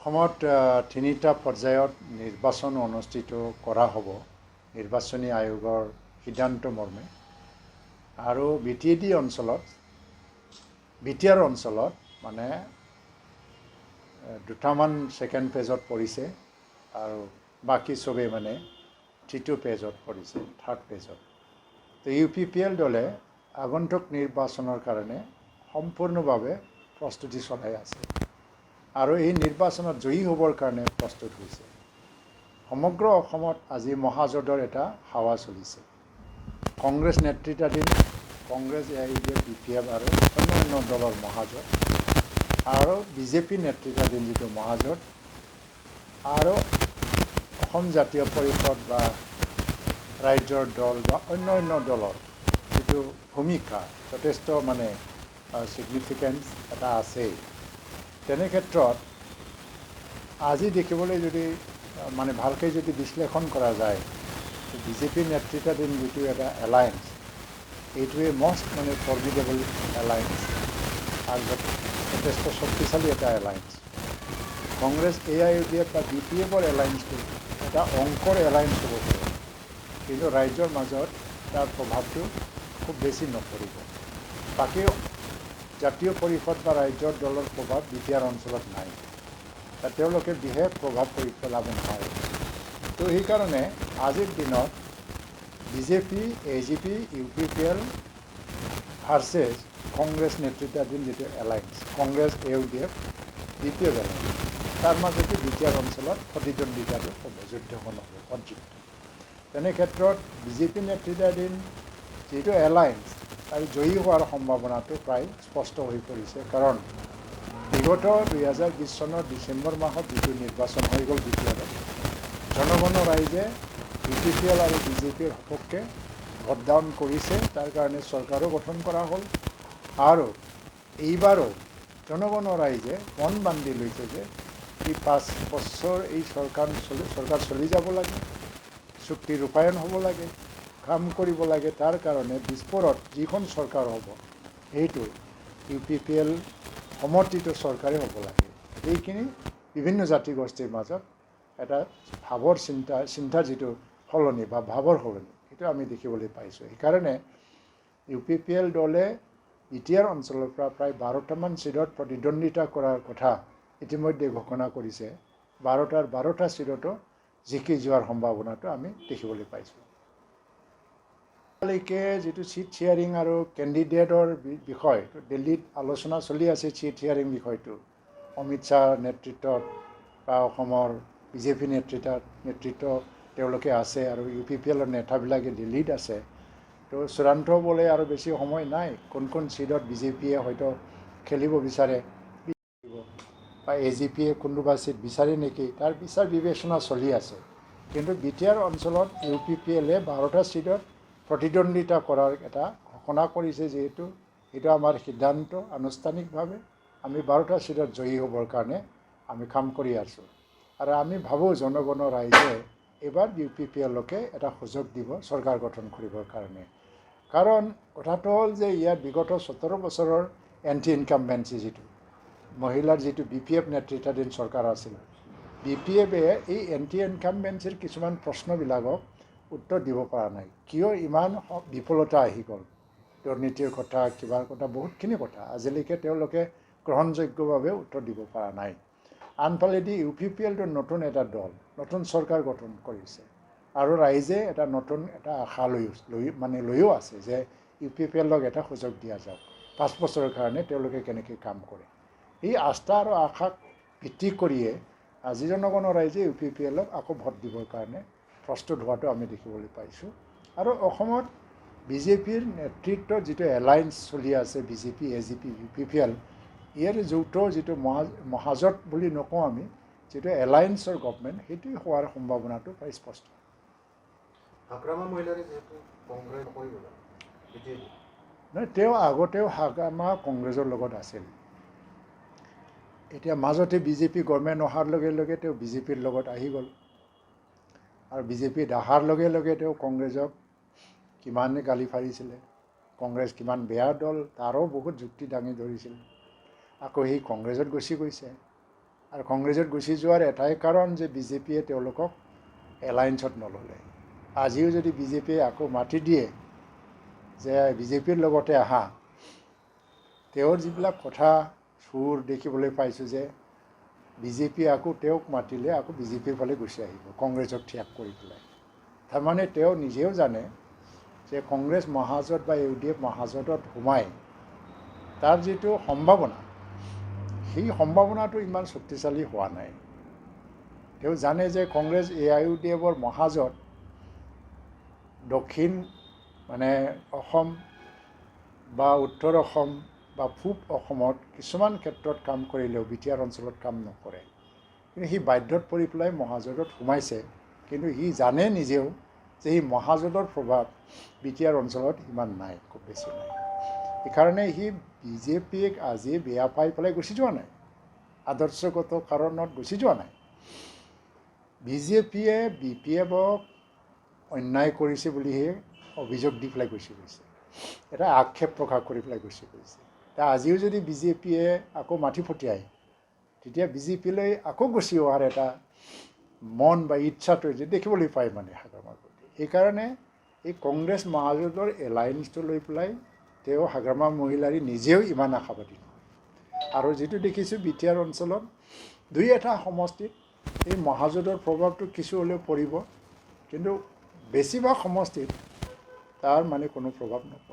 অসমত তিনিটা পৰ্যায়ত নিৰ্বাচন অনুষ্ঠিত কৰা হ'ব নিৰ্বাচনী আয়োগৰ সিদ্ধান্ত মৰ্মে আৰু বিটিএডি অঞ্চলত বিটিআৰ অঞ্চলত মানে দুটামান ছেকেণ্ড পেজত পৰিছে আৰু বাকী চবেই মানে তৃতীয় পেজত পৰিছে থাৰ্ড পেজত তো UPPL দলে আগন্তুক নিৰ্বাচনৰ কাৰণে সম্পূৰ্ণভাৱে প্ৰস্তুতি চলাই আছে আৰু এই নিৰ্বাচনত জয়ী হ'বৰ কাৰণে প্ৰস্তুত হৈছে সমগ্ৰ অসমত আজি মহাজোঁটৰ এটা হাৱা চলিছে কংগ্ৰেছ নেতৃত্বাধীন কংগ্ৰেছ AIUDF BPF আৰু অন্যান্য দলৰ মহাজোঁট আৰু বিজেপি নেতৃত্বাধীন যিটো মহাজোঁট আৰু অসম জাতীয় পৰিষদ বা ৰাজ্যৰ দল বা অন্যান্য দলৰ যিটো ভূমিকা যথেষ্ট মানে ছিগনিফিকেঞ্চ এটা আছেই তেনে ক্ষেত্ৰত আজি দেখিবলৈ যদি মানে ভালকৈ যদি বিশ্লেষণ কৰা যায় বিজেপি নেতৃত্বাধীন যিটো এটা এলায়েন্স এইটোৱে মষ্ট মানে ফৰ্মিডেবল এলায়েন্স আৰু যথেষ্ট শক্তিশালী এটা এলায়েন্স কংগ্ৰেছ AIUDF বা BPFৰ এলায়েন্সটো এটা অংকৰ এলায়েন্স হ'ব পাৰে কিন্তু ৰাজ্যৰ মাজত তাৰ প্ৰভাৱটো খুব বেছি নপৰিব বাকী জাতীয় পৰিষদ বা ৰাজ্যৰ দলৰ প্ৰভাৱ বিটিআৰ অঞ্চলত নাই তেওঁলোকে বিশেষ প্ৰভাৱ পৰি পেলাব নোৱাৰে তো সেইকাৰণে আজিৰ দিনত BJP AGP UPPL versus Congress নেতৃত্বাধীন যিটো alliance Congress AIUDF BPF alliance তাৰ মাজতে বিটিআৰ অঞ্চলত প্ৰতিদ্বন্দ্বিতাটো হ'ব যুদ্ধখন হ'ব সঞ্জীৱ তেনে ক্ষেত্ৰত বিজেপি নেতৃত্বাধীন যিটো এলায়েন্স তাৰ জয়ী হোৱাৰ সম্ভাৱনাটো প্ৰায় স্পষ্ট হৈ পৰিছে কাৰণ বিগত 2020 চনৰ ডিচেম্বৰ মাহত যিটো নিৰ্বাচন হৈ গ'ল বিটিআৰত জনগণৰ ৰাইজে UPPL আৰু বিজেপিৰ সপক্ষে ভোটদান কৰিছে তাৰ কাৰণে চৰকাৰো গঠন কৰা হ'ল আৰু এইবাৰো জনগণৰ ৰাইজে মন বান্ধি লৈছে যে এই 5 বছৰ এই চৰকাৰ চলি যাব লাগে চুক্তি ৰূপায়ণ হ'ব লাগে কাম কৰিব লাগে তাৰ কাৰণে বিস্ফোৰত যিখন চৰকাৰ হ'ব সেইটো UPPL সমৰ্থিত চৰকাৰে হ'ব লাগে এইখিনি বিভিন্ন জাতিগোষ্ঠীৰ মাজত এটা ভাৱৰ চিন্তাৰ যিটো সলনি বা ভাৱৰ সলনি সেইটো আমি দেখিবলৈ পাইছোঁ সেইকাৰণে UPPL দলে বিটিআৰ অঞ্চলৰ পৰা প্ৰায় 12টামান ছিটত প্ৰতিদ্বন্দ্বিতা কৰাৰ কথা ইতিমধ্যে ঘোষণা কৰিছে 12টা ছিটতো জিকি যোৱাৰ সম্ভাৱনাটো আমি দেখিবলৈ পাইছোঁ এতিয়ালৈকে যিটো ছিট শ্বেয়াৰিং আৰু কেণ্ডিডেটৰ বিষয় দিল্লীত আলোচনা চলি আছে ছিট শ্বেয়াৰিং বিষয়টো অমিত শ্বাহ নেতৃত্বত বা অসমৰ বিজেপি নেতৃত্ব তেওঁলোকে আছে আৰু UPPLৰ নেতাবিলাকে দিল্লীত আছে তো চূড়ান্ত হ'বলৈ আৰু বেছি সময় নাই কোন ছিটত বিজেপিয়ে হয়তো খেলিব বিচাৰে বা AGPয়ে কোনোবা ছিট বিচাৰে নেকি তাৰ বিচাৰ বিবেচনা চলি আছে কিন্তু বিটিআৰ অঞ্চলত UPPLে 12টা ছিটত প্ৰতিদ্বন্দ্বিতা কৰাৰ এটা ঘোষণা কৰিছে যিহেতু এইটো আমাৰ সিদ্ধান্ত আনুষ্ঠানিকভাৱে আমি 12টা ছিটত জয়ী হ'বৰ কাৰণে আমি কাম কৰি আছোঁ আৰু আমি ভাবোঁ জনগণৰ ৰাইজে এইবাৰ UPPLকে এটা সুযোগ দিব চৰকাৰ গঠন কৰিবৰ কাৰণে কাৰণ কথাটো হ'ল যে ইয়াত বিগত 17 বছৰৰ এণ্টি ইনকামবেঞ্চি যিটো মহিলাৰ যিটো BPF নেতৃত্বাধীন চৰকাৰ আছিল BPFে এই এণ্টি ইনকামবেঞ্চিৰ কিছুমান প্ৰশ্নবিলাকক উত্তৰ দিব পৰা নাই কিয় ইমান বিফলতা আহি গ'ল দুৰ্নীতিৰ কথা কিবাৰ কথা বহুতখিনি কথা আজিলৈকে তেওঁলোকে গ্ৰহণযোগ্যভাৱে উত্তৰ দিব পৰা নাই আনফালেদি UPPLটো নতুন এটা দল নতুন চৰকাৰ গঠন কৰিছে আৰু ৰাইজে এটা নতুন এটা আশা লৈও আছে যে UPPLক এটা সুযোগ দিয়া যাওক 5 বছৰৰ কাৰণে তেওঁলোকে কেনেকৈ কাম কৰে এই আস্থা আৰু আশাক ভিত্তি কৰিয়ে আজি জনগণৰ ৰাইজে UPPLক আকৌ ভোট দিবৰ কাৰণে প্ৰস্তুত হোৱাটো আমি দেখিবলৈ পাইছোঁ আৰু অসমত বিজেপিৰ নেতৃত্বত যিটো এলায়েন্স চলি আছে বিজেপি AGP UPPL ইয়াৰ যৌথ যিটো মহাজোঁট বুলি নকওঁ আমি যিটো এলায়েন্সৰ গভৰ্ণমেণ্ট সেইটো হোৱাৰ সম্ভাৱনাটো প্ৰায় স্পষ্ট নহয় তেওঁ আগতেও হাগ্ৰামা কংগ্ৰেছৰ লগত আছিল এতিয়া মাজতে বিজেপি গভৰ্ণমেণ্ট অহাৰ লগে লগে তেওঁ বিজেপিৰ লগত আহি গ'ল আৰু বিজেপি অহাৰ লগে লগে তেওঁ কংগ্ৰেছক কিমান গালি ফাৰিছিলে কংগ্ৰেছ কিমান বেয়া দল তাৰো বহুত যুক্তি দাঙি ধৰিছিল আকৌ সেই কংগ্ৰেছত গুচি গৈছে আৰু কংগ্ৰেছত গুচি যোৱাৰ এটাই কাৰণ যে বিজেপিয়ে তেওঁলোকক এলায়েন্সত নল'লে। আজিও যদি বিজেপিয়ে আকৌ মাতি দিয়ে যে বিজেপিৰ লগতে আহা, তেওঁৰ যিবিলাক কথা সুৰ দেখিবলৈ পাইছোঁ যে বিজেপিয়ে আকৌ তেওঁক মাতিলে আকৌ বিজেপিৰ ফালে গুচি আহিব কংগ্ৰেছক ত্যাগ কৰি পেলাই। তাৰমানে তেওঁ নিজেও জানে যে কংগ্ৰেছ মহাজোঁট বা UDF মহাজোঁটত সোমাই তাৰ যিটো সম্ভাৱনা, সেই সম্ভাৱনাটো ইমান শক্তিশালী হোৱা নাই। তেওঁ জানে যে কংগ্ৰেছ AIUDFৰ মহাজোঁট দক্ষিণ মানে অসম বা উত্তৰ অসম বা পূব অসমত কিছুমান ক্ষেত্ৰত কাম কৰিলেও BTR অঞ্চলত কাম নকৰে। কিন্তু সি বাধ্যত পৰি পেলাই মহাজোঁটত সোমাইছে। কিন্তু সি জানে নিজেও যে সি মহাজোঁটৰ প্ৰভাৱ BTR অঞ্চলত ইমান নাই, খুব বেছি নাই। সেইকাৰণে সি বিজেপিক আজি বেয়া পাই পেলাই গুচি যোৱা নাই, আদৰ্শগত কাৰণত গুচি যোৱা নাই। বিজেপিয়ে BPFক অন্যায় কৰিছে বুলিহে অভিযোগ দি পেলাই গুচি গৈছে, এটা আক্ষেপ প্ৰকাশ কৰি পেলাই গুচি গৈছে। আজিও যদি বিজেপিয়ে আকৌ মাতি পঠিয়ায়, তেতিয়া বিজেপিলৈ আকৌ গুচি অহাৰ এটা মন বা ইচ্ছাটো দেখিবলৈ পায় মানে হাগ্ৰামাৰ প্ৰতি। সেইকাৰণে এই কংগ্ৰেছ মহাজোঁটৰ এলায়েন্সটো লৈ পেলাই তেওঁ হাগ্ৰামা মহিলাৰী নিজেও ইমান আশাবাদী নহয়। আৰু যিটো দেখিছোঁ BTR অঞ্চলত দুই এটা সমষ্টিত এই মহাজোঁটৰ প্ৰভাৱটো কিছু হ'লেও পৰিব, কিন্তু বেছিভাগ সমষ্টিত তাৰ মানে কোনো প্ৰভাৱ নপৰে।